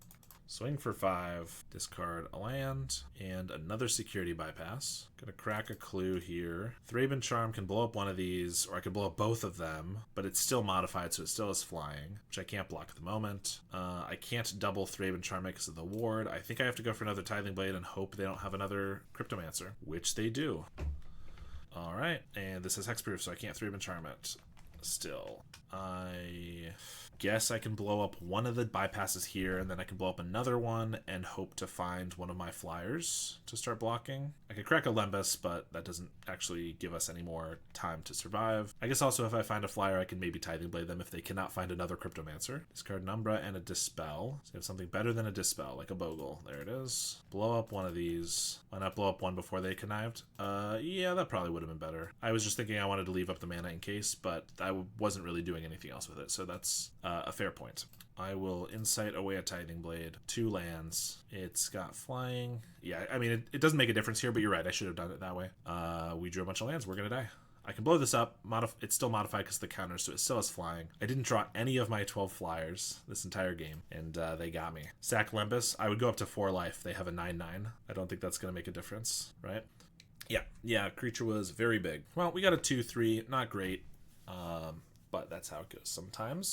Swing for 5, discard a land, and another Security Bypass. Gonna crack a clue here. Thraben Charm can blow up one of these, or I can blow up both of them, but it's still modified, so it still is flying, which I can't block at the moment. I can't double Thraben Charm because of the ward. I think I have to go for another Tithing Blade and hope they don't have another Cryptomancer, which they do. Alright, and this is hexproof, so I can't Thraben Charm it. Still, I guess I can blow up one of the bypasses here, and then I can blow up another one and hope to find one of my flyers to start blocking. I could crack a Lembas, but that doesn't actually give us any more time to survive. I guess also if I find a flyer, I can maybe Tithing Blade them if they cannot find another Cryptomancer. Discard an Umbra and a Dispel. So I have something better than a Dispel, like a Bogle. There it is. Blow up one of these. Why not blow up one before they connived? Yeah, that probably would have been better. I was just thinking I wanted to leave up the mana in case, but I wasn't really doing anything else with it, so that's a fair point. I will Insight away a Tithing Blade. 2 lands. It's got flying. Yeah, I mean, it doesn't make a difference here, but you're right. I should have done it that way. We drew a bunch of lands. We're going to die. I can blow this up. It's still modified because of the counter, so it still has flying. I didn't draw any of my 12 flyers this entire game, and they got me. Sack Lembas. I would go up to 4 life. They have a 9/9. I don't think that's going to make a difference, right? Yeah, creature was very big. Well, we got a 2/3. Not great. But that's how it goes sometimes.